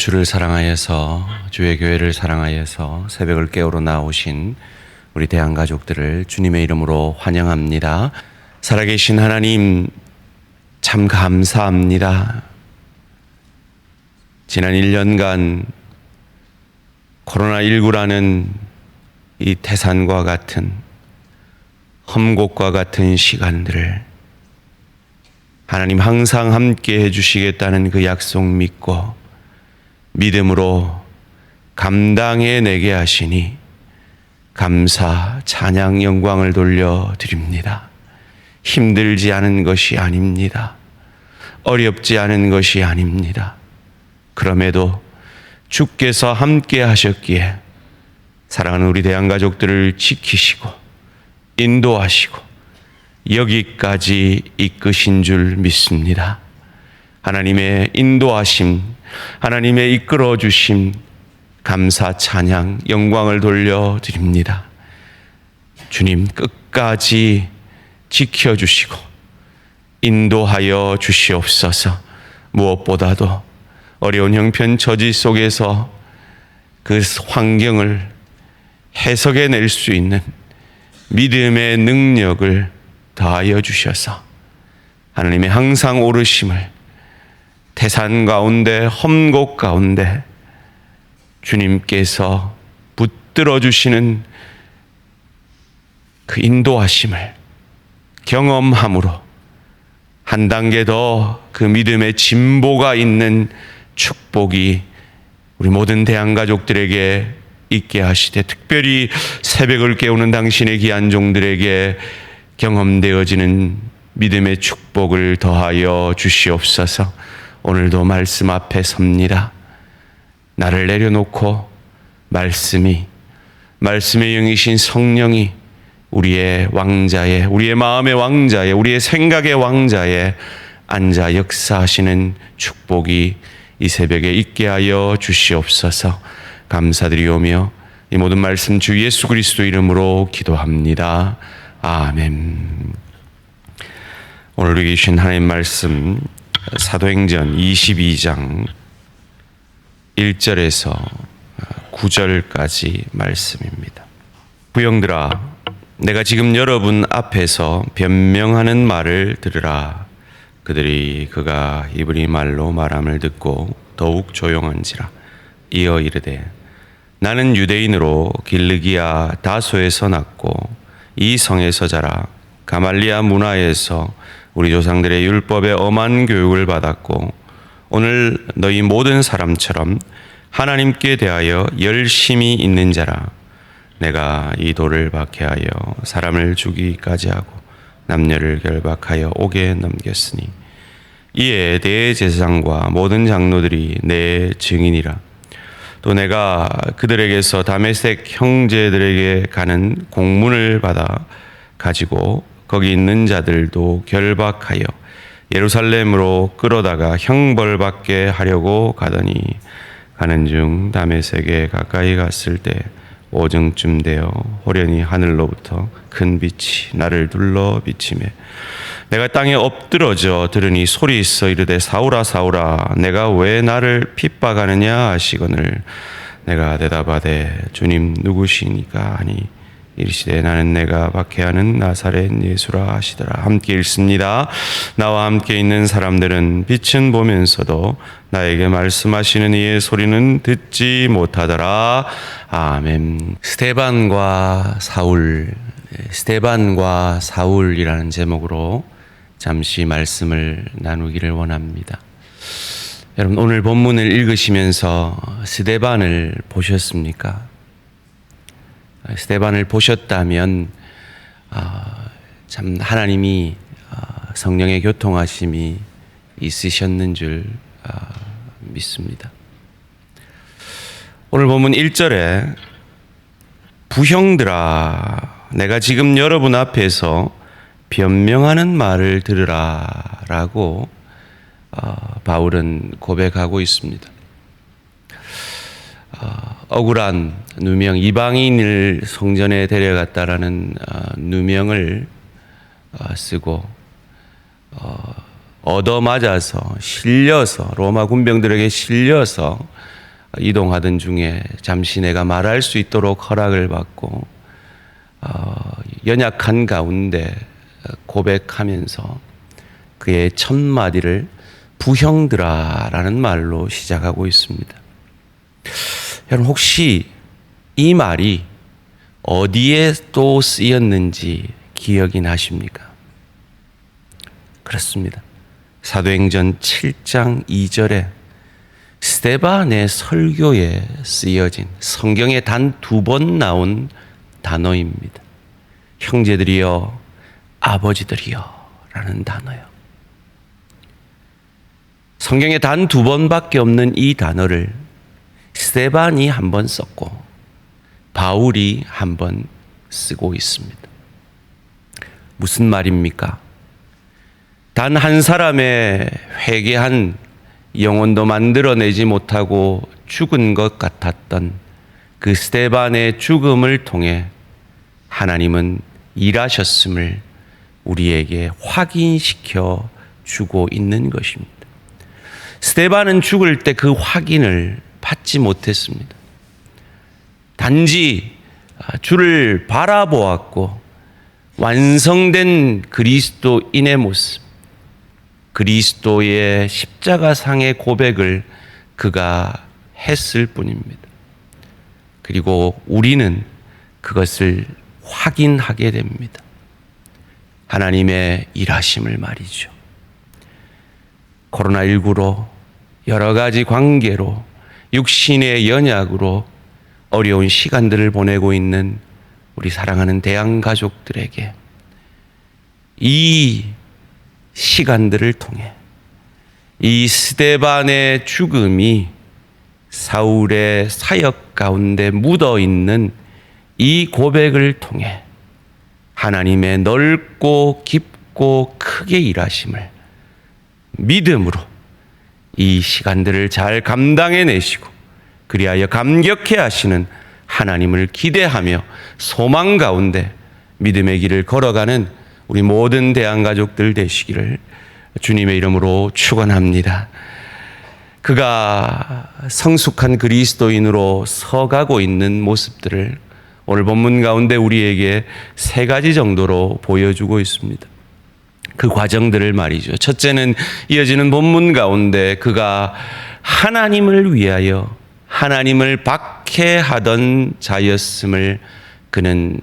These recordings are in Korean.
주를 사랑하여서 주의 교회를 사랑하여서 새벽을 깨우러 나오신 우리 대한가족들을 주님의 이름으로 환영합니다. 살아계신 하나님 참 감사합니다. 지난 1년간 코로나19라는 이 태산과 같은 험곡과 같은 시간들을 하나님 항상 함께 해주시겠다는 그 약속 믿고 믿음으로 감당해내게 하시니 감사, 찬양, 영광을 돌려드립니다. 힘들지 않은 것이 아닙니다. 어렵지 않은 것이 아닙니다. 그럼에도 주께서 함께 하셨기에 사랑하는 우리 대한가족들을 지키시고 인도하시고 여기까지 이끄신 줄 믿습니다. 하나님의 인도하심, 하나님의 이끌어 주심, 감사, 찬양, 영광을 돌려드립니다. 주님 끝까지 지켜주시고 인도하여 주시옵소서. 무엇보다도 어려운 형편처지 속에서 그 환경을 해석해낼 수 있는 믿음의 능력을 더하여 주셔서 하나님의 항상 오르심을 태산 가운데 험곡 가운데 주님께서 붙들어 주시는 그 인도하심을 경험함으로 한 단계 더 그 믿음의 진보가 있는 축복이 우리 모든 대한가족들에게 있게 하시되 특별히 새벽을 깨우는 당신의 귀한 종들에게 경험되어지는 믿음의 축복을 더하여 주시옵소서. 오늘도 말씀 앞에 섭니다. 나를 내려놓고 말씀의 영이신 성령이 우리의 왕자에, 우리의 마음의 왕자에, 우리의 생각의 왕자에 앉아 역사하시는 축복이 이 새벽에 있게 하여 주시옵소서. 감사드리오며 이 모든 말씀 주 예수 그리스도 이름으로 기도합니다. 아멘. 오늘 우리 주신 하나님 말씀 사도행전 22장 1절에서 9절까지 말씀입니다. 부형들아, 내가 지금 여러분 앞에서 변명하는 말을 들으라. 그들이 그가 이브리 말로 말함을 듣고 더욱 조용한지라. 이어 이르되 나는 유대인으로 길르기아 다소에서 났고 이 성에서 자라 가말리아 문화에서 우리 조상들의 율법에 엄한 교육을 받았고 오늘 너희 모든 사람처럼 하나님께 대하여 열심히 있는 자라. 내가 이 돌을 박해하여 사람을 죽이기까지 하고 남녀를 결박하여 옥에 넘겼으니 이에 대제사장과 모든 장로들이 내 증인이라. 또 내가 그들에게서 다메섹 형제들에게 가는 공문을 받아 가지고 거기 있는 자들도 결박하여 예루살렘으로 끌어다가 형벌받게 하려고 가더니 가는 중 다메섹에 가까이 갔을 때 오정쯤 되어 호련히 하늘로부터 큰 빛이 나를 둘러 비치매 내가 땅에 엎드러져 들으니 소리 있어 이르되 사울아 사울아 내가 왜 나를 핍박하느냐 하시거늘 내가 대답하되 주님 누구시니까 하니 이르시되 나는 내가 박해하는 나사렛 예수라 하시더라. 함께 읽습니다. 나와 함께 있는 사람들은 빛은 보면서도 나에게 말씀하시는 이의 소리는 듣지 못하더라. 아멘. 스데반과 사울이라는 제목으로 잠시 말씀을 나누기를 원합니다. 여러분 오늘 본문을 읽으시면서 스데반을 보셨습니까? 스데반을 보셨다면 참 하나님이 성령의 교통하심이 있으셨는 줄 믿습니다. 오늘 본문 1절에 부형들아 내가 지금 여러분 앞에서 변명하는 말을 들으라 라고 바울은 고백하고 있습니다. 억울한 누명, 이방인을 성전에 데려갔다라는 누명을 쓰고 얻어맞아서 실려서 로마 군병들에게 실려서 이동하던 중에 잠시 내가 말할 수 있도록 허락을 받고 연약한 가운데 고백하면서 그의 첫 마디를 부형들아라는 말로 시작하고 있습니다. 여러분 혹시 이 말이 어디에 또 쓰였는지 기억이 나십니까? 그렇습니다. 사도행전 7장 2절에 스데반의 설교에 쓰여진 성경에 단 2번 나온 단어입니다. 형제들이여 아버지들이여 라는 단어요. 성경에 단 2번밖에 없는 이 단어를 스데반이 한 번 썼고 바울이 한 번 쓰고 있습니다. 무슨 말입니까? 단 한 사람의 회개한 영혼도 만들어내지 못하고 죽은 것 같았던 그 스데반의 죽음을 통해 하나님은 일하셨음을 우리에게 확인시켜 주고 있는 것입니다. 스데반은 죽을 때 그 확인을 받지 못했습니다. 단지 주를 바라보았고 완성된 그리스도인의 모습, 그리스도의 십자가상의 고백을 그가 했을 뿐입니다. 그리고 우리는 그것을 확인하게 됩니다. 하나님의 일하심을 말이죠. 코로나19로 여러 가지 관계로 육신의 연약으로 어려운 시간들을 보내고 있는 우리 사랑하는 대한가족들에게 이 시간들을 통해 이 스데반의 죽음이 사울의 사역 가운데 묻어 있는 이 고백을 통해 하나님의 넓고 깊고 크게 일하심을 믿음으로 이 시간들을 잘 감당해내시고 그리하여 감격해 하시는 하나님을 기대하며 소망 가운데 믿음의 길을 걸어가는 우리 모든 대한가족들 되시기를 주님의 이름으로 축원합니다. 그가 성숙한 그리스도인으로 서가고 있는 모습들을 오늘 본문 가운데 우리에게 3가지 정도로 보여주고 있습니다. 그 과정들을 말이죠. 첫째는 이어지는 본문 가운데 그가 하나님을 위하여 하나님을 박해하던 자였음을 그는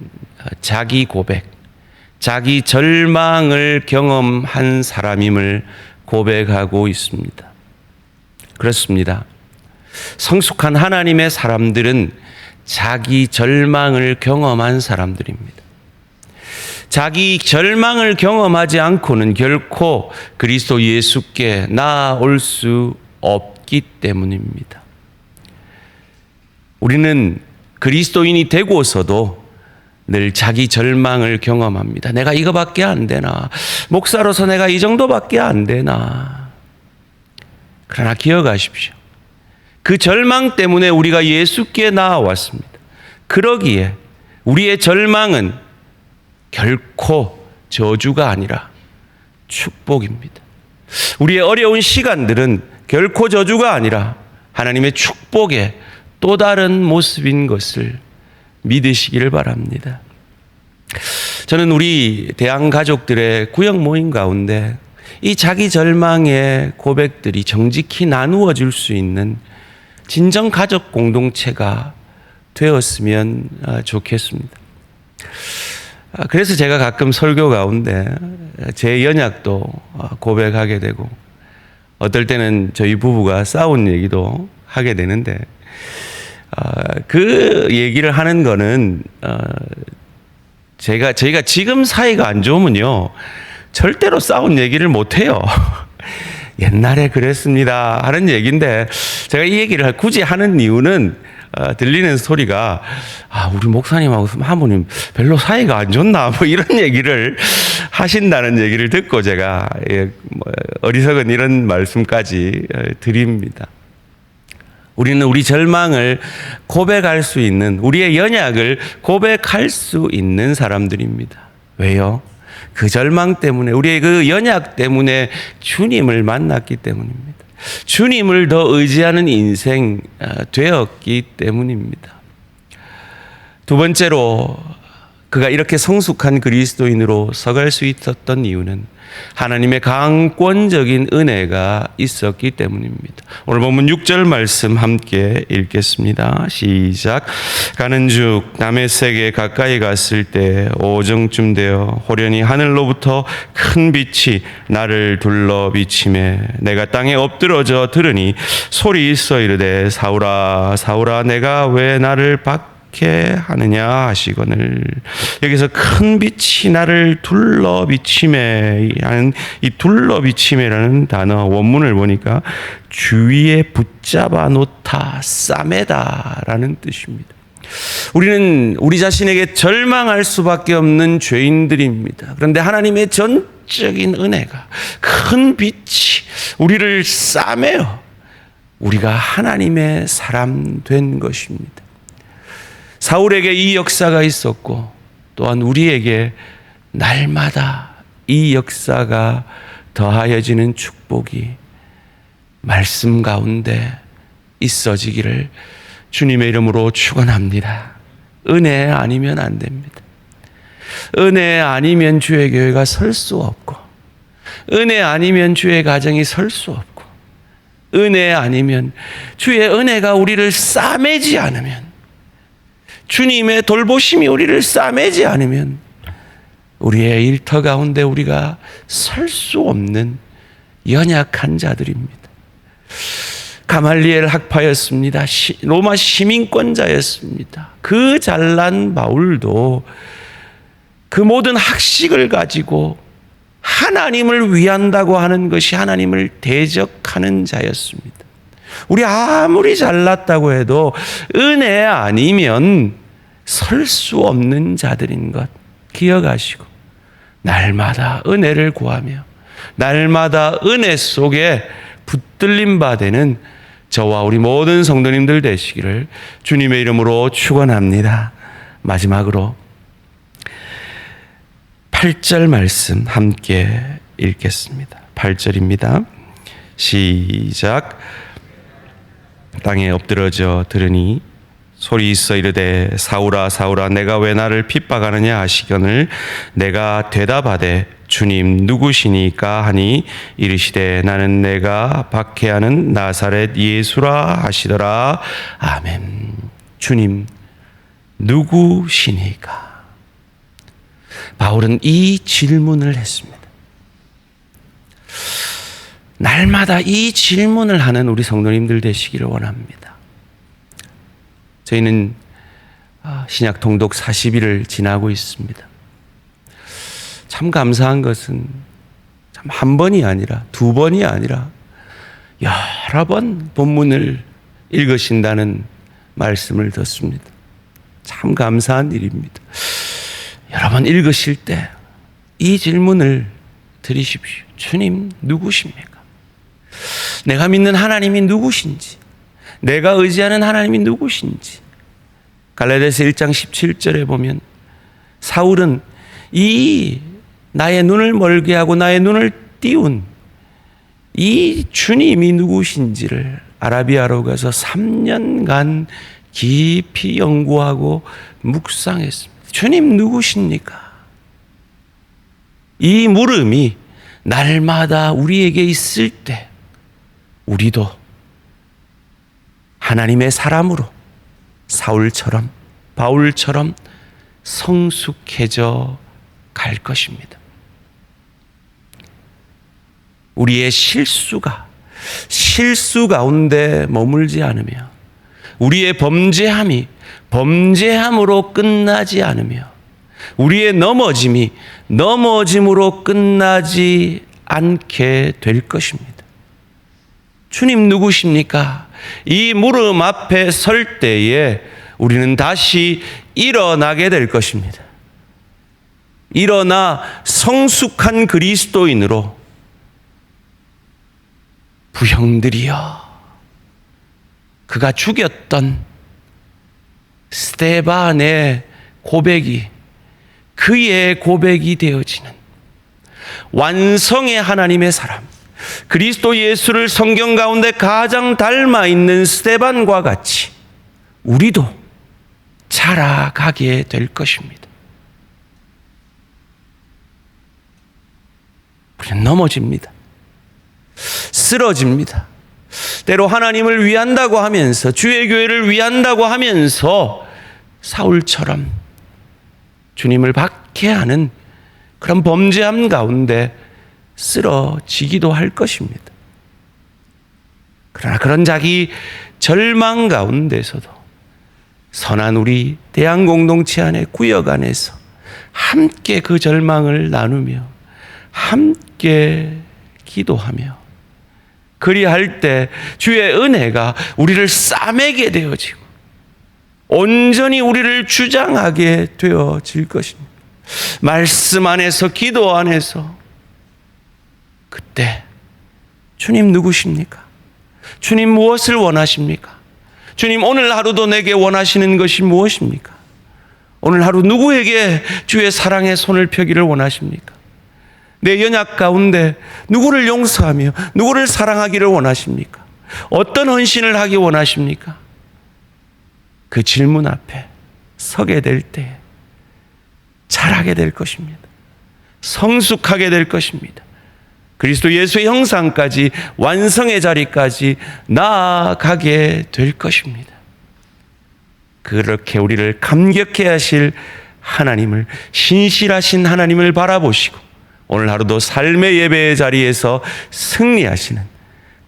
자기 고백, 자기 절망을 경험한 사람임을 고백하고 있습니다. 그렇습니다. 성숙한 하나님의 사람들은 자기 절망을 경험한 사람들입니다. 자기 절망을 경험하지 않고는 결코 그리스도 예수께 나아올 수 없기 때문입니다. 우리는 그리스도인이 되고서도 늘 자기 절망을 경험합니다. 내가 이거밖에 안 되나? 목사로서 내가 이 정도밖에 안 되나? 그러나 기억하십시오. 그 절망 때문에 우리가 예수께 나아왔습니다. 그러기에 우리의 절망은 결코 저주가 아니라 축복입니다. 우리의 어려운 시간들은 결코 저주가 아니라 하나님의 축복의 또 다른 모습인 것을 믿으시기를 바랍니다. 저는 우리 대한가족들의 구역 모임 가운데 이 자기 절망의 고백들이 정직히 나누어 줄 수 있는 진정 가족 공동체가 되었으면 좋겠습니다. 그래서 제가 가끔 설교 가운데 제 연약도 고백하게 되고 어떨 때는 저희 부부가 싸운 얘기도 하게 되는데 그 얘기를 하는 거는 저희가 지금 사이가 안 좋으면요 절대로 싸운 얘기를 못 해요. 옛날에 그랬습니다 하는 얘기인데 제가 이 얘기를 굳이 하는 이유는 들리는 소리가 우리 목사님하고 사모님 별로 사이가 안 좋나 뭐 이런 얘기를 하신다는 얘기를 듣고 제가 어리석은 이런 말씀까지 드립니다. 우리는 우리 절망을 고백할 수 있는, 우리의 연약을 고백할 수 있는 사람들입니다. 왜요? 그 절망 때문에, 우리의 그 연약 때문에 주님을 만났기 때문입니다. 주님을 더 의지하는 인생 되었기 때문입니다. 두 번째로 그가 이렇게 성숙한 그리스도인으로 서갈 수 있었던 이유는 하나님의 강권적인 은혜가 있었기 때문입니다. 오늘 본문 6절 말씀 함께 읽겠습니다. 시작. 가는 중 다메섹에 가까이 갔을 때 오정쯤 되어 호련히 하늘로부터 큰 빛이 나를 둘러 비치매 내가 땅에 엎드러져 들으니 소리 있어 이르되 사울아 사울아 내가 왜 나를 하느냐 하시거늘. 여기서 큰 빛이 나를 둘러 비치매 하는 이 둘러 비치매라는 단어 원문을 보니까 주위에 붙잡아 놓다 싸매다라는 뜻입니다. 우리는 우리 자신에게 절망할 수밖에 없는 죄인들입니다. 그런데 하나님의 전적인 은혜가 큰 빛이 우리를 싸매어 우리가 하나님의 사람 된 것입니다. 사울에게 이 역사가 있었고 또한 우리에게 날마다 이 역사가 더하여지는 축복이 말씀 가운데 있어지기를 주님의 이름으로 축원합니다. 은혜 아니면 안 됩니다. 은혜 아니면 주의 교회가 설 수 없고, 은혜 아니면 주의 가정이 설 수 없고, 은혜 아니면 주의 은혜가 우리를 싸매지 않으면, 주님의 돌보심이 우리를 싸매지 않으면 우리의 일터 가운데 우리가 설 수 없는 연약한 자들입니다. 가말리엘 학파였습니다. 로마 시민권자였습니다. 그 잘난 바울도 그 모든 학식을 가지고 하나님을 위한다고 하는 것이 하나님을 대적하는 자였습니다. 우리 아무리 잘났다고 해도 은혜 아니면 설 수 없는 자들인 것 기억하시고 날마다 은혜를 구하며 날마다 은혜 속에 붙들림 바 되는 저와 우리 모든 성도님들 되시기를 주님의 이름으로 축원합니다. 마지막으로 8절 말씀 함께 읽겠습니다. 8절입니다. 시작. 땅에 엎드러져 들으니 소리 있어 이르되 사울아 사울아 내가 왜 나를 핍박하느냐 하시거늘 내가 대답하되 주님 누구시니까 하니 이르시되 나는 내가 박해하는 나사렛 예수라 하시더라. 아멘. 주님 누구시니까? 바울은 이 질문을 했습니다. 날마다 이 질문을 하는 우리 성도님들 되시기를 원합니다. 저희는 신약 통독 40일을 지나고 있습니다. 참 감사한 것은 참 한 번이 아니라 두 번이 아니라 여러 번 본문을 읽으신다는 말씀을 듣습니다. 참 감사한 일입니다. 여러 번 읽으실 때 이 질문을 드리십시오. 주님 누구십니까? 내가 믿는 하나님이 누구신지, 내가 의지하는 하나님이 누구신지. 갈라디아서 1장 17절에 보면 사울은 이 나의 눈을 멀게 하고 나의 눈을 띄운 이 주님이 누구신지를 아라비아로 가서 3년간 깊이 연구하고 묵상했습니다. 주님 누구십니까? 이 물음이 날마다 우리에게 있을 때 우리도 하나님의 사람으로 사울처럼 바울처럼 성숙해져 갈 것입니다. 우리의 실수 가운데 머물지 않으며 우리의 범죄함이 범죄함으로 끝나지 않으며 우리의 넘어짐으로 끝나지 않게 될 것입니다. 주님 누구십니까? 이 물음 앞에 설 때에 우리는 다시 일어나게 될 것입니다. 일어나 성숙한 그리스도인으로 부형들이여 그가 죽였던 스데반의 고백이 그의 고백이 되어지는 완성의 하나님의 사람, 그리스도 예수를 성경 가운데 가장 닮아 있는 스데반과 같이 우리도 자라가게 될 것입니다. 우리는 넘어집니다. 쓰러집니다. 때로 하나님을 위한다고 하면서, 주의 교회를 위한다고 하면서 사울처럼 주님을 박해하는 그런 범죄함 가운데 쓰러지기도 할 것입니다. 그러나 그런 자기 절망 가운데서도 선한 우리 대한 공동체 안에, 구역 안에서 함께 그 절망을 나누며 함께 기도하며, 그리할 때 주의 은혜가 우리를 싸매게 되어지고 온전히 우리를 주장하게 되어질 것입니다. 말씀 안에서, 기도 안에서 그때 주님 누구십니까? 주님 무엇을 원하십니까? 주님 오늘 하루도 내게 원하시는 것이 무엇입니까? 오늘 하루 누구에게 주의 사랑의 손을 펴기를 원하십니까? 내 연약 가운데 누구를 용서하며 누구를 사랑하기를 원하십니까? 어떤 헌신을 하기 원하십니까? 그 질문 앞에 서게 될 때 잘하게 될 것입니다. 성숙하게 될 것입니다. 그리스도 예수의 형상까지, 완성의 자리까지 나아가게 될 것입니다. 그렇게 우리를 감격해 하실 하나님을, 신실하신 하나님을 바라보시고 오늘 하루도 삶의 예배의 자리에서 승리하시는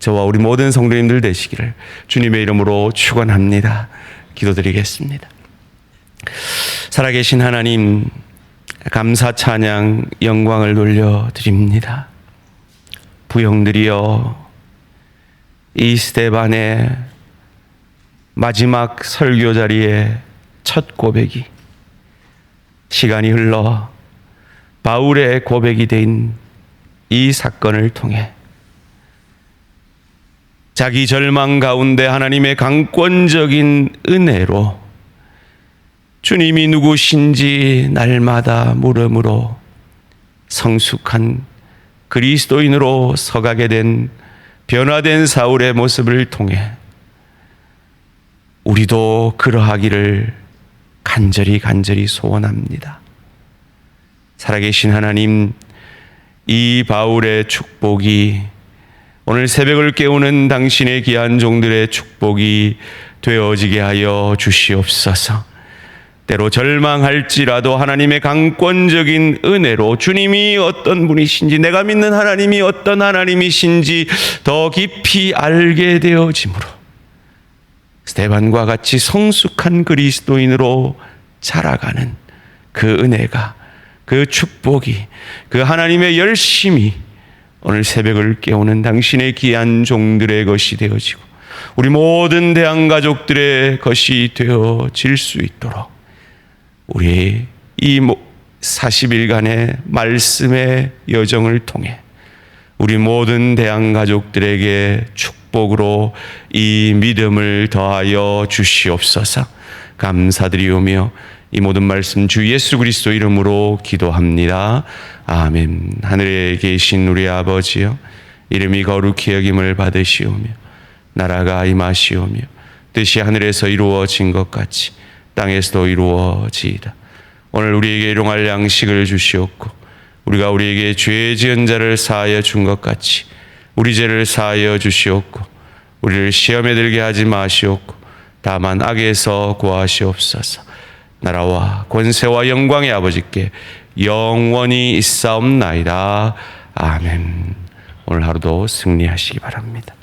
저와 우리 모든 성도님들 되시기를 주님의 이름으로 축원합니다. 기도드리겠습니다. 살아계신 하나님, 감사, 찬양, 영광을 돌려드립니다. 부형들이여, 이 스데반의 마지막 설교 자리의 첫 고백이 시간이 흘러 바울의 고백이 된 이 사건을 통해 자기 절망 가운데 하나님의 강권적인 은혜로 주님이 누구신지 날마다 물음으로 성숙한 그리스도인으로 서가게 된 변화된 사울의 모습을 통해 우리도 그러하기를 간절히 소원합니다. 살아계신 하나님, 이 바울의 축복이 오늘 새벽을 깨우는 당신의 귀한 종들의 축복이 되어지게 하여 주시옵소서. 때로 절망할지라도 하나님의 강권적인 은혜로 주님이 어떤 분이신지, 내가 믿는 하나님이 어떤 하나님이신지 더 깊이 알게 되어지므로 스데반과 같이 성숙한 그리스도인으로 자라가는 그 은혜가, 그 축복이, 그 하나님의 열심이 오늘 새벽을 깨우는 당신의 귀한 종들의 것이 되어지고 우리 모든 대한가족들의 것이 되어질 수 있도록 우리 이 40일간의 말씀의 여정을 통해 우리 모든 대한가족들에게 축복으로 이 믿음을 더하여 주시옵소서. 감사드리오며 이 모든 말씀 주 예수 그리스도 이름으로 기도합니다. 아멘. 하늘에 계신 우리 아버지여, 이름이 거룩히 여김을 받으시오며 나라가 임하시오며 뜻이 하늘에서 이루어진 것 같이 땅에서도 이루어지이다. 오늘 우리에게 일용할 양식을 주시옵고 우리가 우리에게 죄 지은 자를 사하여 준 것 같이 우리 죄를 사하여 주시옵고 우리를 시험에 들게 하지 마시옵고 다만 악에서 구하시옵소서. 나라와 권세와 영광의 아버지께 영원히 있사옵나이다. 아멘. 오늘 하루도 승리하시기 바랍니다.